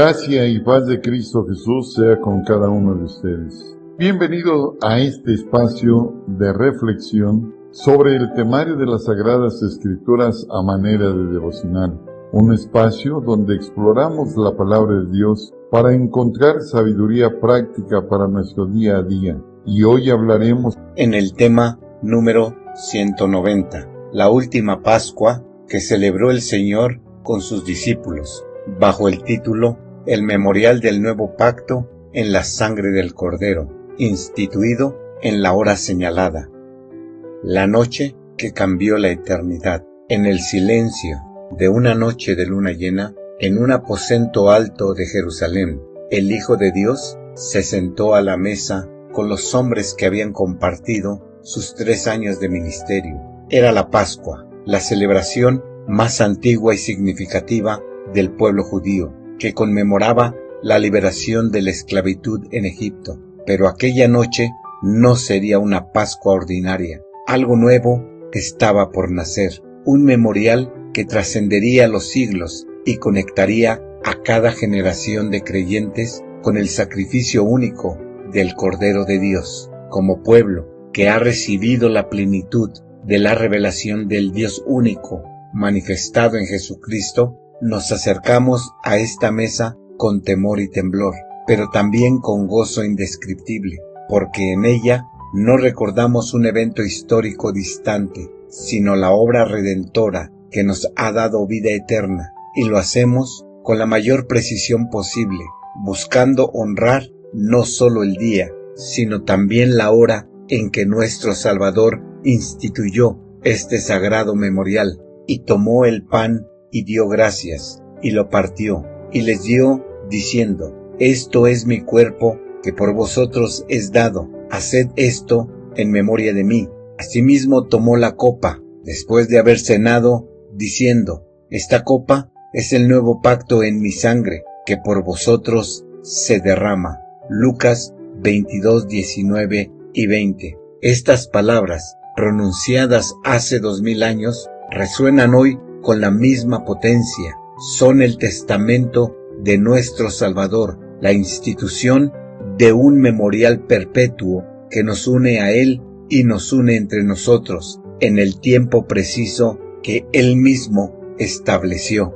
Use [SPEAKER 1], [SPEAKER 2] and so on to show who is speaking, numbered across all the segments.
[SPEAKER 1] Gracia y paz de Cristo Jesús sea con cada uno de ustedes. Bienvenido a este espacio de reflexión sobre el temario de las Sagradas Escrituras a manera de devocional. Un espacio donde exploramos la palabra de Dios para encontrar sabiduría práctica para nuestro día a día. Y hoy hablaremos
[SPEAKER 2] en el tema número 190, la última Pascua que celebró el Señor con sus discípulos, bajo el título El Memorial del Nuevo Pacto en la Sangre del Cordero, instituido en la hora señalada. La noche que cambió la eternidad. En el silencio de una noche de luna llena, en un aposento alto de Jerusalén, el Hijo de Dios se sentó a la mesa con los hombres que habían compartido sus 3 años de ministerio. Era la Pascua, la celebración más antigua y significativa del pueblo judío, que conmemoraba la liberación de la esclavitud en Egipto. Pero aquella noche no sería una Pascua ordinaria. Algo nuevo estaba por nacer, un memorial que trascendería los siglos y conectaría a cada generación de creyentes con el sacrificio único del Cordero de Dios. Como pueblo que ha recibido la plenitud de la revelación del Dios único manifestado en Jesucristo, nos acercamos a esta mesa con temor y temblor, pero también con gozo indescriptible, porque en ella no recordamos un evento histórico distante, sino la obra redentora que nos ha dado vida eterna, y lo hacemos con la mayor precisión posible, buscando honrar no solo el día, sino también la hora en que nuestro Salvador instituyó este sagrado memorial, y tomó el pan y dio gracias, y lo partió, y les dio, diciendo: Esto es mi cuerpo, que por vosotros es dado, haced esto en memoria de mí. Asimismo tomó la copa, después de haber cenado, diciendo: Esta copa es el nuevo pacto en mi sangre, que por vosotros se derrama. Lucas 22, 19 y 20. Estas palabras, pronunciadas hace 2000 años, resuenan hoy con la misma potencia. Son el testamento de nuestro Salvador, la institución de un memorial perpetuo que nos une a Él y nos une entre nosotros en el tiempo preciso que Él mismo estableció.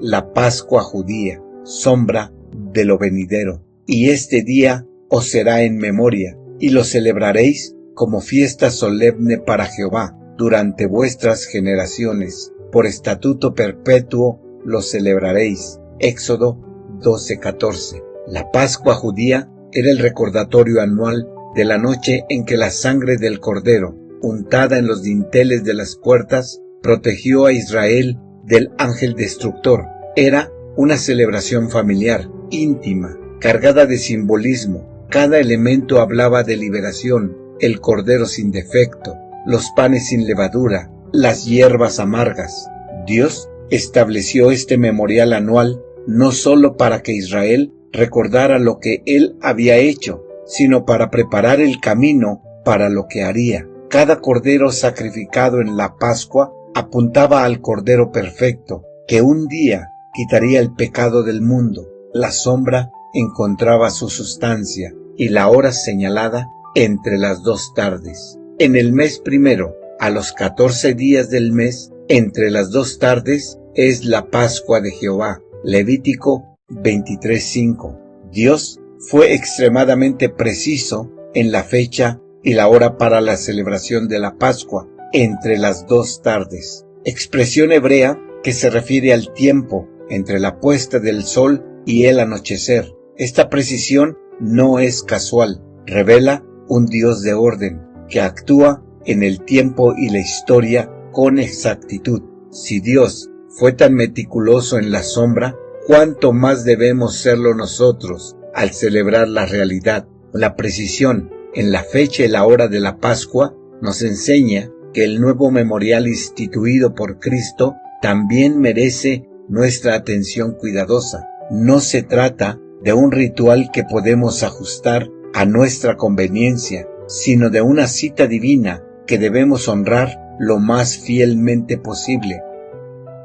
[SPEAKER 2] La Pascua judía, sombra de lo venidero. Y este día os será en memoria, y lo celebraréis como fiesta solemne para Jehová durante vuestras generaciones. Por estatuto perpetuo lo celebraréis. Éxodo 12:14. La Pascua judía era el recordatorio anual de la noche en que la sangre del Cordero, untada en los dinteles de las puertas, protegió a Israel del ángel destructor. Era una celebración familiar, íntima, cargada de simbolismo. Cada elemento hablaba de liberación: el cordero sin defecto, los panes sin levadura, las hierbas amargas. Dios estableció este memorial anual no solo para que Israel recordara lo que Él había hecho, sino para preparar el camino para lo que haría. Cada cordero sacrificado en la Pascua apuntaba al Cordero perfecto, que un día quitaría el pecado del mundo. La sombra encontraba su sustancia y la hora señalada entre las 2 tardes. En el mes primero, a los 14 días del mes, entre las 2 tardes, es la Pascua de Jehová. Levítico 23:5. Dios fue extremadamente preciso en la fecha y la hora para la celebración de la Pascua, entre las 2 tardes. Expresión hebrea que se refiere al tiempo entre la puesta del sol y el anochecer. Esta precisión no es casual, revela un Dios de orden, que actúa en el tiempo y la historia con exactitud. Si Dios fue tan meticuloso en la sombra, ¿cuánto más debemos serlo nosotros al celebrar la realidad? La precisión en la fecha y la hora de la Pascua nos enseña que el nuevo memorial instituido por Cristo también merece nuestra atención cuidadosa. No se trata de un ritual que podemos ajustar a nuestra conveniencia, sino de una cita divina que debemos honrar lo más fielmente posible.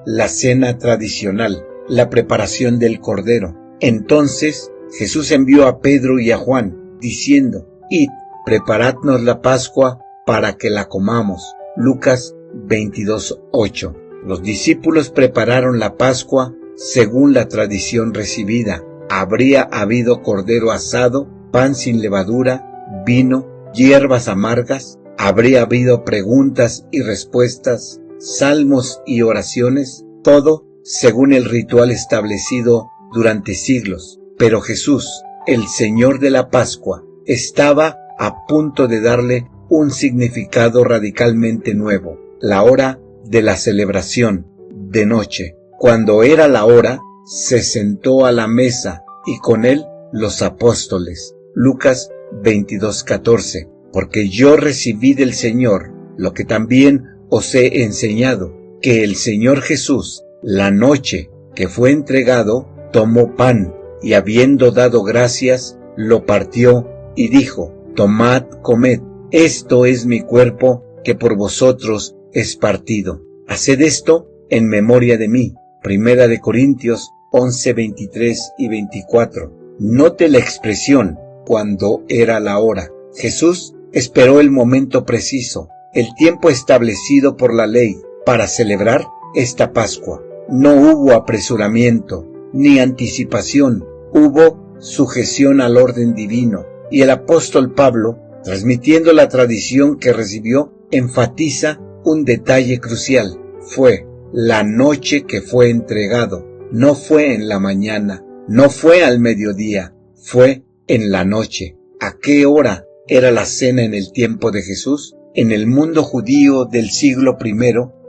[SPEAKER 2] La cena tradicional, la preparación del cordero, Entonces Jesús envió a Pedro y a Juan, diciendo: Id, preparadnos la Pascua para que la comamos. Lucas 22:8. Los discípulos prepararon la Pascua según la tradición recibida. Habría habido cordero asado, pan sin levadura, vino, hierbas amargas. Habría habido preguntas y respuestas, salmos y oraciones, todo según el ritual establecido durante siglos. Pero Jesús, el Señor de la Pascua, estaba a punto de darle un significado radicalmente nuevo: la hora de la celebración, de noche. Cuando era la hora, se sentó a la mesa y con él los apóstoles. Lucas 22:14. Porque yo recibí del Señor lo que también os he enseñado, que el Señor Jesús, la noche que fue entregado, tomó pan, y habiendo dado gracias, lo partió y dijo: Tomad, comed, esto es mi cuerpo que por vosotros es partido. Haced esto en memoria de mí. Primera de Corintios 11, 23 y 24. Note la expresión: cuando era la hora. Jesús esperó el momento preciso, el tiempo establecido por la ley, para celebrar esta Pascua. No hubo apresuramiento, ni anticipación, hubo sujeción al orden divino. Y el apóstol Pablo, transmitiendo la tradición que recibió, enfatiza un detalle crucial: fue la noche que fue entregado, no fue en la mañana, no fue al mediodía, fue en la noche. ¿A qué hora era la cena en el tiempo de Jesús? En el mundo judío del siglo I,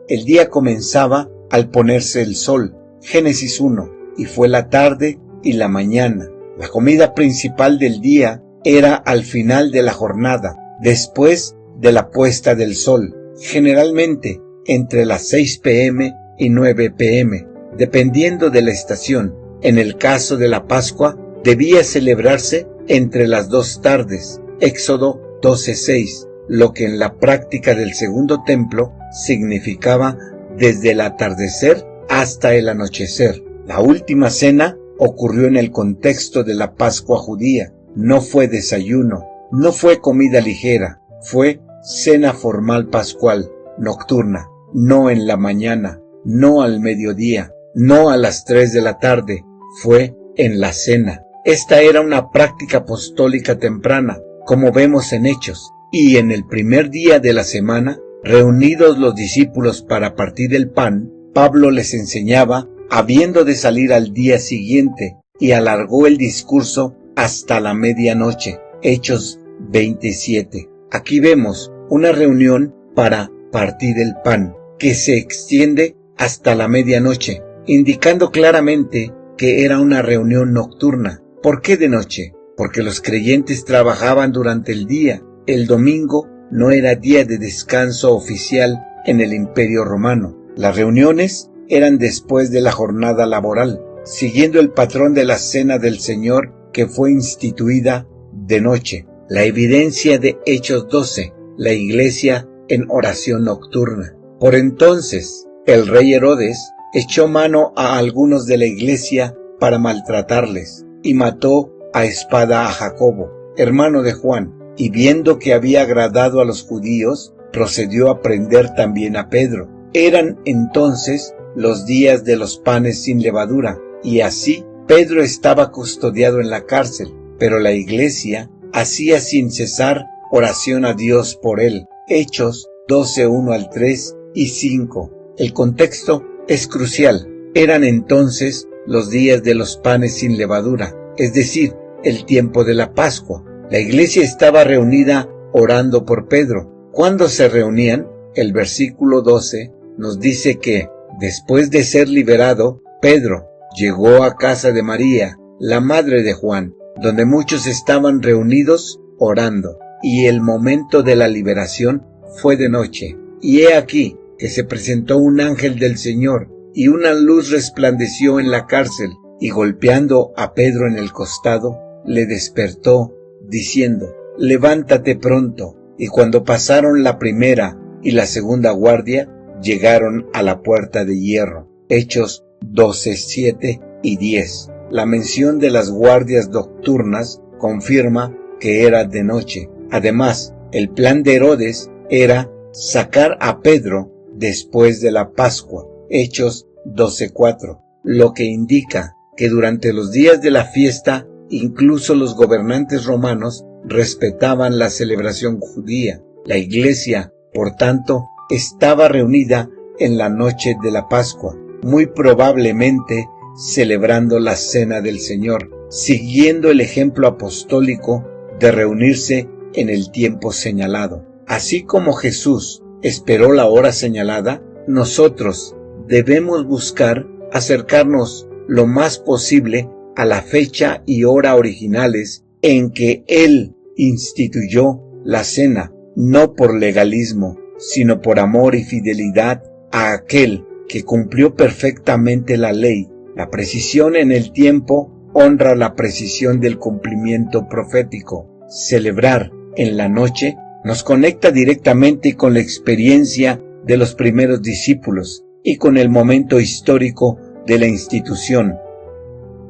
[SPEAKER 2] el día comenzaba al ponerse el sol. Génesis 1. Y fue la tarde y la mañana. La comida principal del día era al final de la jornada, después de la puesta del sol, generalmente entre las 6 p.m. y 9 p.m., dependiendo de la estación. En el caso de la Pascua, debía celebrarse entre las 2 tardes, Éxodo 12:6, lo que en la práctica del segundo templo significaba desde el atardecer hasta el anochecer. La última cena ocurrió en el contexto de la Pascua judía. No fue desayuno, no fue comida ligera, fue cena formal pascual, nocturna, no en la mañana, no al mediodía, no a las 3 de la tarde, fue en la cena. Esta era una práctica apostólica temprana, como vemos en Hechos, y en el primer día de la semana, reunidos los discípulos para partir el pan, Pablo les enseñaba, habiendo de salir al día siguiente, y alargó el discurso hasta la medianoche. Hechos 27. Aquí vemos una reunión para partir el pan, que se extiende hasta la medianoche, indicando claramente que era una reunión nocturna. ¿Por qué de noche? Porque los creyentes trabajaban durante el día. El domingo no era día de descanso oficial en el Imperio Romano. Las reuniones eran después de la jornada laboral, siguiendo el patrón de la Cena del Señor que fue instituida de noche. La evidencia de Hechos 12, la iglesia en oración nocturna. Por entonces, el rey Herodes echó mano a algunos de la iglesia para maltratarles y mató a espada a Jacobo, hermano de Juan, y viendo que había agradado a los judíos, procedió a prender también a Pedro. Eran entonces los días de los panes sin levadura, y así Pedro estaba custodiado en la cárcel, pero la iglesia hacía sin cesar oración a Dios por él. Hechos 12:1 al 3 y 5. El contexto es crucial. Eran entonces los días de los panes sin levadura, es decir, el tiempo de la Pascua. La iglesia estaba reunida orando por Pedro. ¿Cuándo se reunían? El versículo 12 nos dice que, después de ser liberado, Pedro llegó a casa de María, la madre de Juan, donde muchos estaban reunidos orando, y el momento de la liberación fue de noche. Y he aquí que se presentó un ángel del Señor, y una luz resplandeció en la cárcel, y golpeando a Pedro en el costado, le despertó, diciendo: levántate pronto. Y cuando pasaron la primera y la segunda guardia, llegaron a la puerta de hierro. Hechos 12:7 y 10. la mención de las guardias nocturnas confirma que era de noche. Además, el plan de Herodes era sacar a Pedro después de la Pascua, Hechos 12:4, lo que indica que durante los días de la fiesta incluso los gobernantes romanos respetaban la celebración judía. La iglesia, por tanto, estaba reunida en la noche de la Pascua, muy probablemente celebrando la Cena del Señor, siguiendo el ejemplo apostólico de reunirse en el tiempo señalado. Así como Jesús esperó la hora señalada, nosotros debemos buscar acercarnos lo más posible a la fecha y hora originales en que Él instituyó la cena, no por legalismo, sino por amor y fidelidad a aquel que cumplió perfectamente la ley. La precisión en el tiempo honra la precisión del cumplimiento profético. Celebrar en la noche nos conecta directamente con la experiencia de los primeros discípulos y con el momento histórico de la institución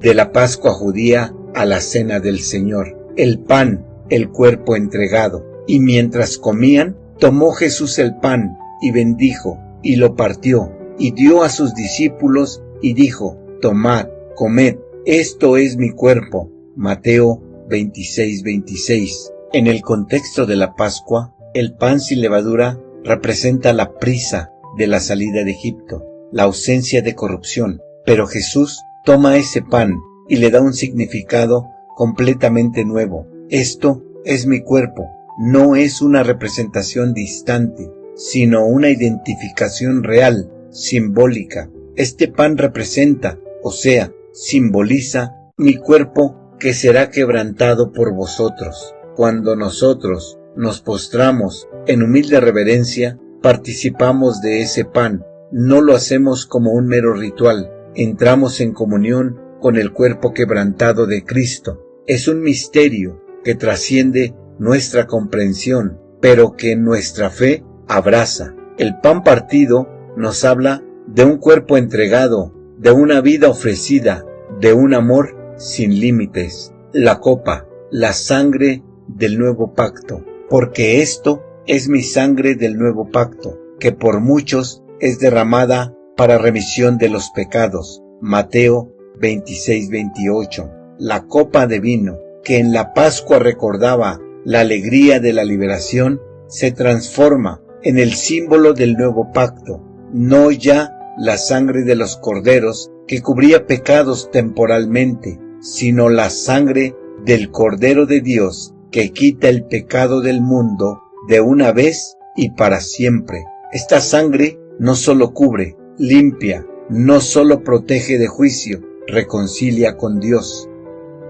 [SPEAKER 2] de la Pascua judía a la Cena del Señor. El pan, el cuerpo entregado. Y mientras comían, tomó Jesús el pan y bendijo y lo partió y dio a sus discípulos y dijo: tomad, comed, esto es mi cuerpo. Mateo 26:26. En el contexto de la Pascua, el pan sin levadura representa la prisa de la salida de Egipto, la ausencia de corrupción. Pero Jesús toma ese pan y le da un significado completamente nuevo. Esto es mi cuerpo. No es una representación distante, sino una identificación real, simbólica. Este pan representa, o sea, simboliza mi cuerpo que será quebrantado por vosotros. Cuando nosotros nos postramos en humilde reverencia, participamos de ese pan. No lo hacemos como un mero ritual. Entramos en comunión con el cuerpo quebrantado de Cristo. Es un misterio que trasciende nuestra comprensión, pero que nuestra fe abraza. El pan partido nos habla de un cuerpo entregado, de una vida ofrecida, de un amor sin límites. La copa, la sangre del nuevo pacto, porque esto es mi sangre del nuevo pacto, que por muchos es derramada para remisión de los pecados. Mateo 26:28. La copa de vino, que en la Pascua recordaba la alegría de la liberación, se transforma en el símbolo del nuevo pacto, no ya la sangre de los corderos que cubría pecados temporalmente, sino la sangre del Cordero de Dios que quita el pecado del mundo de una vez y para siempre. Esta sangre no solo cubre, limpia, no solo protege de juicio, reconcilia con Dios.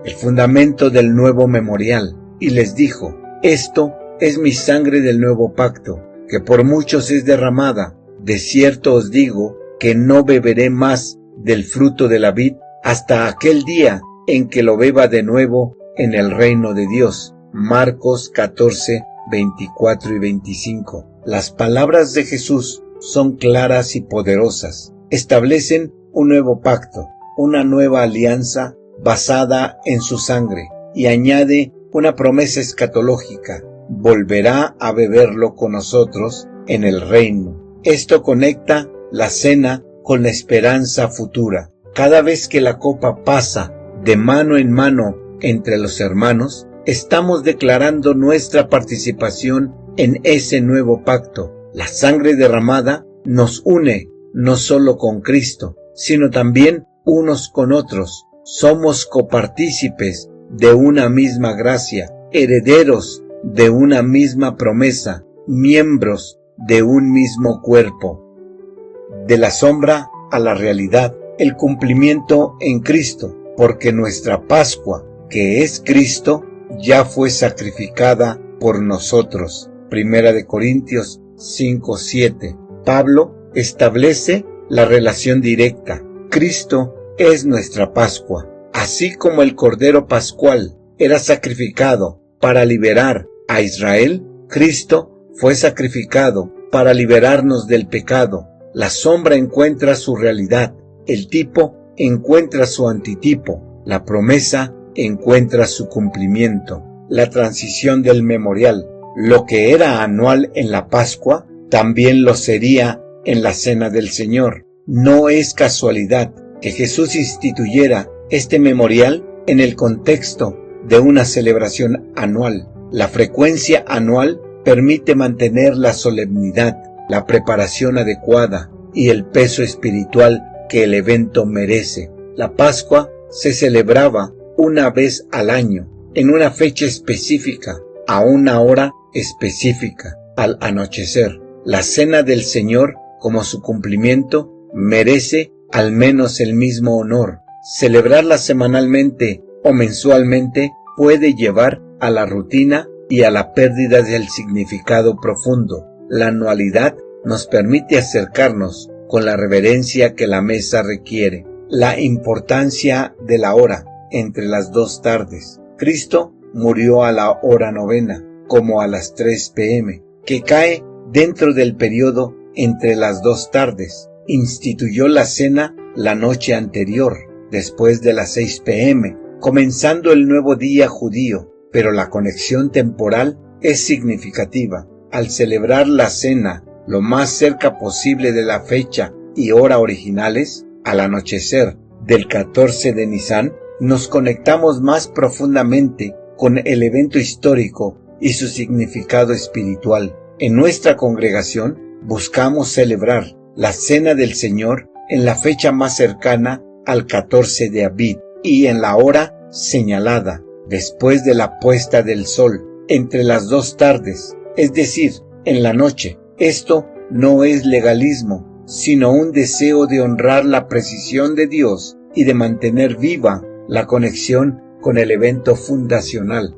[SPEAKER 2] El fundamento del nuevo memorial. Y les dijo: esto es mi sangre del nuevo pacto, que por muchos es derramada. De cierto os digo que no beberé más del fruto de la vid hasta aquel día en que lo beba de nuevo en el reino de Dios. Marcos 14:24 y 25. Las palabras de Jesús son claras y poderosas. Establecen un nuevo pacto, una nueva alianza basada en su sangre, y añade una promesa escatológica: volverá a beberlo con nosotros en el reino. Esto conecta la cena con la esperanza futura. Cada vez que la copa pasa de mano en mano entre los hermanos, estamos declarando nuestra participación en ese nuevo pacto. La sangre derramada nos une no solo con Cristo, sino también unos con otros. Somos copartícipes de una misma gracia, herederos de una misma promesa, miembros de un mismo cuerpo. De la sombra a la realidad, el cumplimiento en Cristo, porque nuestra Pascua, que es Cristo, ya fue sacrificada por nosotros. 1 Corintios 5:7. Pablo establece la relación directa. Cristo es nuestra Pascua. Así como el Cordero Pascual era sacrificado para liberar a Israel, Cristo fue sacrificado para liberarnos del pecado. La sombra encuentra su realidad, el tipo encuentra su antitipo. la promesa encuentra su cumplimiento. La transición del memorial, lo que era anual en la Pascua, también lo sería en la Cena del Señor. No es casualidad que Jesús instituyera este memorial en el contexto de una celebración anual. La frecuencia anual permite mantener la solemnidad, la preparación adecuada y el peso espiritual que el evento merece. La Pascua se celebraba una vez al año, en una fecha específica, a una hora específica, al anochecer. La Cena del Señor, como su cumplimiento, merece al menos el mismo honor. Celebrarla semanalmente o mensualmente puede llevar a la rutina y a la pérdida del significado profundo. La anualidad nos permite acercarnos con la reverencia que la mesa requiere. La importancia de la hora entre las dos tardes. Cristo murió a la hora novena, como a las 3 p.m., que cae dentro del periodo entre las dos tardes. Instituyó la cena la noche anterior, después de las 6 p.m., comenzando el nuevo día judío, pero la conexión temporal es significativa. Al celebrar la cena lo más cerca posible de la fecha y hora originales, al anochecer del 14 de Nisan, nos conectamos más profundamente con el evento histórico y su significado espiritual. En nuestra congregación buscamos celebrar la Cena del Señor en la fecha más cercana al 14 de Abib y en la hora señalada, después de la puesta del sol, entre las dos tardes, es decir, en la noche. Esto no es legalismo, sino un deseo de honrar la precisión de Dios y de mantener viva la conexión con el evento fundacional.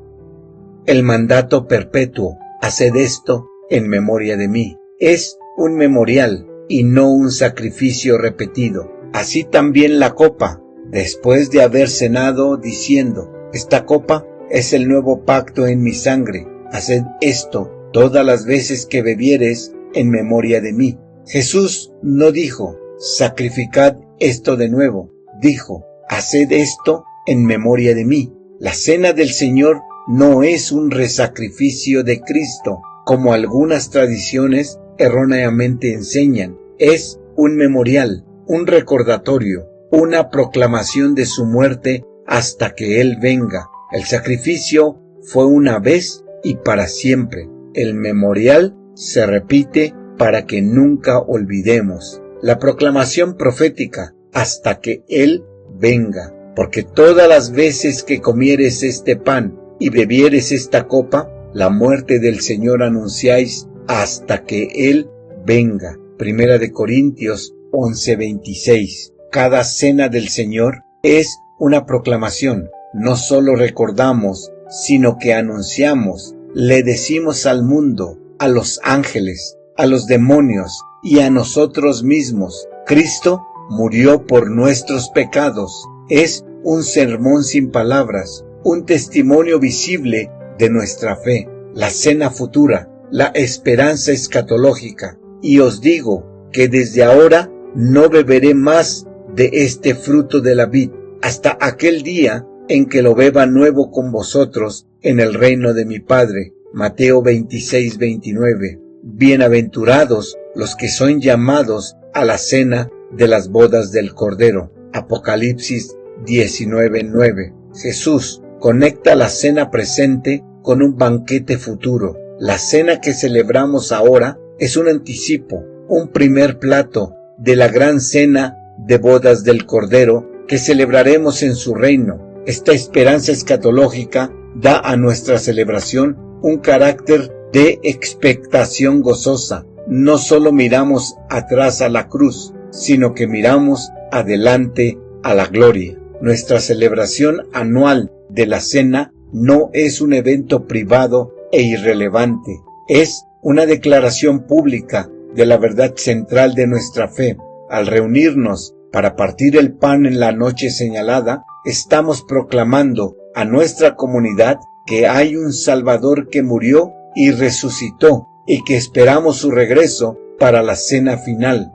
[SPEAKER 2] El mandato perpetuo, haced esto en memoria de mí, es un memorial y no un sacrificio repetido. Así también la copa, después de haber cenado, diciendo, esta copa es el nuevo pacto en mi sangre, haced esto todas las veces que bebieres en memoria de mí. Jesús no dijo, sacrificad esto de nuevo, dijo, haced esto en memoria de mí. La Cena del Señor no es un resacrificio de Cristo, como algunas tradiciones erróneamente enseñan. Es un memorial, un recordatorio, una proclamación de su muerte hasta que Él venga. El sacrificio fue una vez y para siempre. El memorial se repite para que nunca olvidemos. La proclamación profética hasta que Él venga. Porque todas las veces que comieres este pan y bebieres esta copa, la muerte del Señor anunciáis hasta que Él venga. Primera de Corintios 11:26. Cada cena del Señor es una proclamación. No solo recordamos, sino que anunciamos. Le decimos al mundo, a los ángeles, a los demonios y a nosotros mismos. Cristo murió por nuestros pecados. Es un sermón sin palabras, un testimonio visible de nuestra fe, la cena futura, la esperanza escatológica. Y os digo que desde ahora no beberé más de este fruto de la vid, hasta aquel día en que lo beba nuevo con vosotros en el reino de mi Padre. Mateo 26:29. Bienaventurados los que son llamados a la cena de las bodas del Cordero. Apocalipsis 19:9. Jesús conecta la cena presente con un banquete futuro. La cena que celebramos ahora es un anticipo, un primer plato de la gran cena de bodas del Cordero que celebraremos en su reino. Esta esperanza escatológica da a nuestra celebración un carácter de expectación gozosa. No solo miramos atrás a la cruz, sino que miramos adelante a la gloria. Nuestra celebración anual de la cena no es un evento privado e irrelevante. Es una declaración pública de la verdad central de nuestra fe. Al reunirnos para partir el pan en la noche señalada, estamos proclamando a nuestra comunidad que hay un Salvador que murió y resucitó y que esperamos su regreso para la cena final.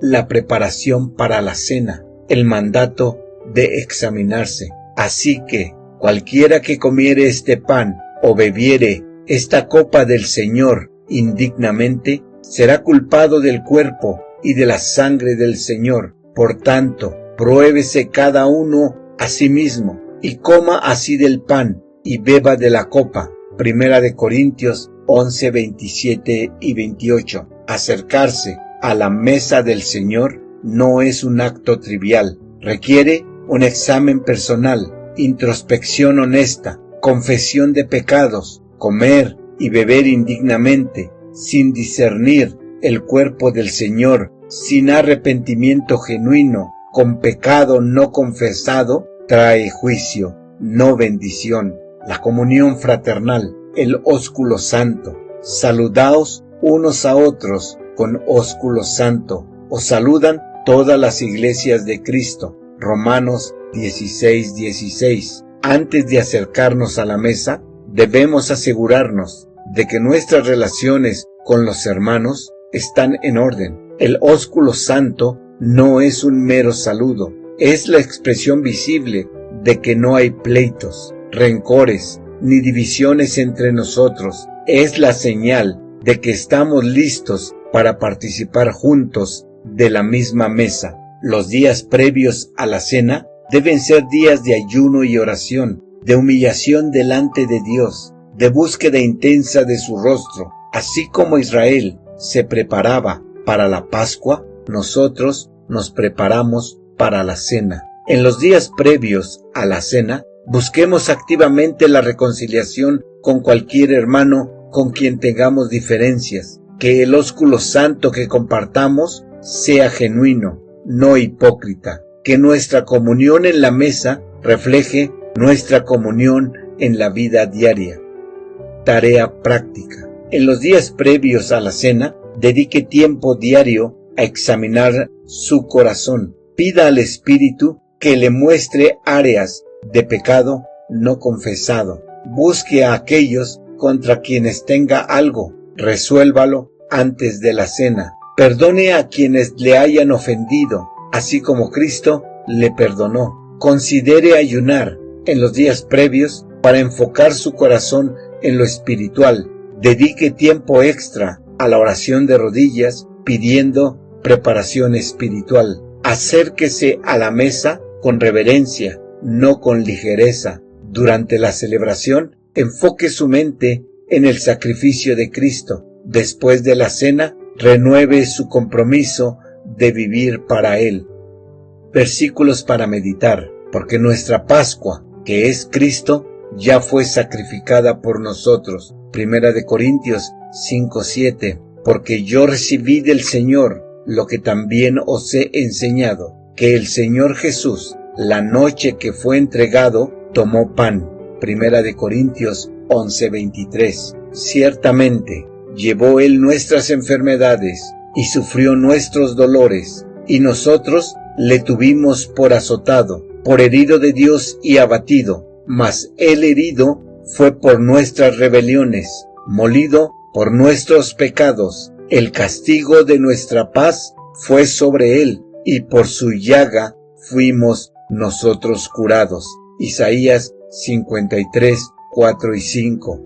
[SPEAKER 2] La preparación para la cena, el mandato de examinarse. Así que cualquiera que comiere este pan o bebiere esta copa del Señor indignamente, será culpado del cuerpo y de la sangre del Señor. Por tanto, pruébese cada uno a sí mismo, y coma así del pan, y beba de la copa. 1 Corintios 11, 27 y 28. Acercarse a la mesa del Señor no es un acto trivial. Requiere un examen personal, introspección honesta, confesión de pecados. Comer y beber indignamente, sin discernir el cuerpo del Señor, sin arrepentimiento genuino, con pecado no confesado, trae juicio, no bendición. La comunión fraternal, el ósculo santo. Saludaos unos a otros con ósculo santo. Os saludan todas las iglesias de Cristo. Romanos 16, 16. Antes de acercarnos a la mesa, debemos asegurarnos de que nuestras relaciones con los hermanos están en orden. El ósculo santo no es un mero saludo, es la expresión visible de que no hay pleitos, rencores, ni divisiones entre nosotros. Es la señal de que estamos listos para participar juntos de la misma mesa. Los días previos a la cena deben ser días de ayuno y oración, de humillación delante de Dios, de búsqueda intensa de su rostro. Así como Israel se preparaba para la Pascua, nosotros nos preparamos para la cena. En los días previos a la cena, busquemos activamente la reconciliación con cualquier hermano con quien tengamos diferencias. Que el ósculo santo que compartamos sea genuino, no hipócrita. Que nuestra comunión en la mesa refleje nuestra comunión en la vida diaria. Tarea práctica. En los días previos a la cena, dedique tiempo diario a examinar su corazón. Pida al Espíritu que le muestre áreas de pecado no confesado. Busque a aquellos contra quienes tenga algo. Resuélvalo antes de la cena. Perdone a quienes le hayan ofendido, así como Cristo le perdonó. Considere ayunar en los días previos para enfocar su corazón en lo espiritual. Dedique tiempo extra a la oración de rodillas pidiendo preparación espiritual. Acérquese a la mesa con reverencia, no con ligereza. Durante la celebración, enfoque su mente en el sacrificio de Cristo. Después de la cena, renueve su compromiso de vivir para Él. Versículos para meditar. Porque nuestra Pascua, que es Cristo, ya fue sacrificada por nosotros. 1 Corintios 5:7. Porque yo recibí del Señor lo que también os he enseñado, que el Señor Jesús, la noche que fue entregado, tomó pan. 1 Corintios 11:23. Ciertamente, llevó Él nuestras enfermedades y sufrió nuestros dolores, y nosotros le tuvimos por azotado, por herido de Dios y abatido, mas Él herido fue por nuestras rebeliones, molido por nuestros pecados. El castigo de nuestra paz fue sobre Él, y por su llaga fuimos nosotros curados. Isaías 53, 4 y 5.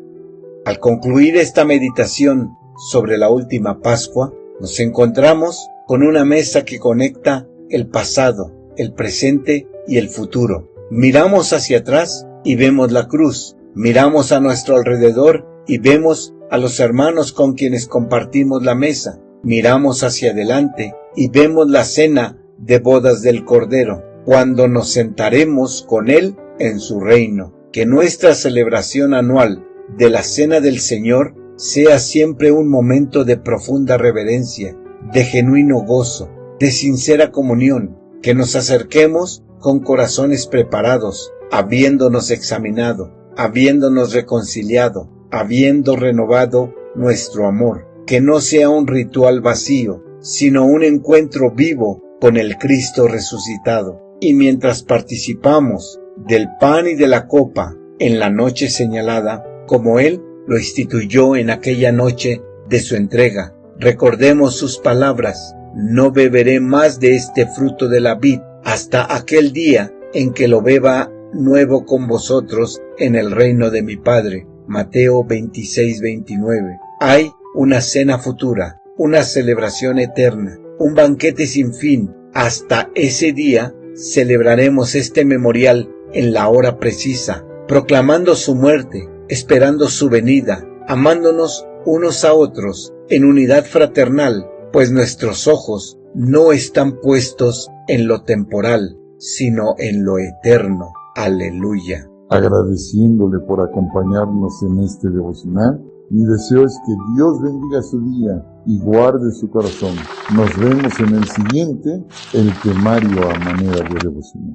[SPEAKER 2] Al concluir esta meditación sobre la última Pascua, nos encontramos con una mesa que conecta el pasado, el presente y el futuro. Miramos hacia atrás y vemos la cruz. Miramos a nuestro alrededor y vemos a los hermanos con quienes compartimos la mesa. Miramos hacia adelante y vemos la cena de bodas del Cordero, cuando nos sentaremos con Él en su reino. Que nuestra celebración anual de la Cena del Señor sea siempre un momento de profunda reverencia, de genuino gozo, de sincera comunión. Que nos acerquemos con corazones preparados, habiéndonos examinado, habiéndonos reconciliado, habiendo renovado nuestro amor. Que no sea un ritual vacío, sino un encuentro vivo con el Cristo resucitado. Y mientras participamos del pan y de la copa en la noche señalada, como Él lo instituyó en aquella noche de su entrega, recordemos sus palabras: no beberé más de este fruto de la vid hasta aquel día en que lo beba nuevo con vosotros en el reino de mi Padre. Mateo 26-29. Hay una cena futura, una celebración eterna, un banquete sin fin. Hasta ese día celebraremos este memorial en la hora precisa, proclamando su muerte, esperando su venida, amándonos unos a otros en unidad fraternal, pues nuestros ojos no están puestos en lo temporal, sino en lo eterno. Aleluya.
[SPEAKER 1] Agradeciéndole por acompañarnos en este devocional, mi deseo es que Dios bendiga su día y guarde su corazón. Nos vemos en el siguiente, el temario a manera de devocional.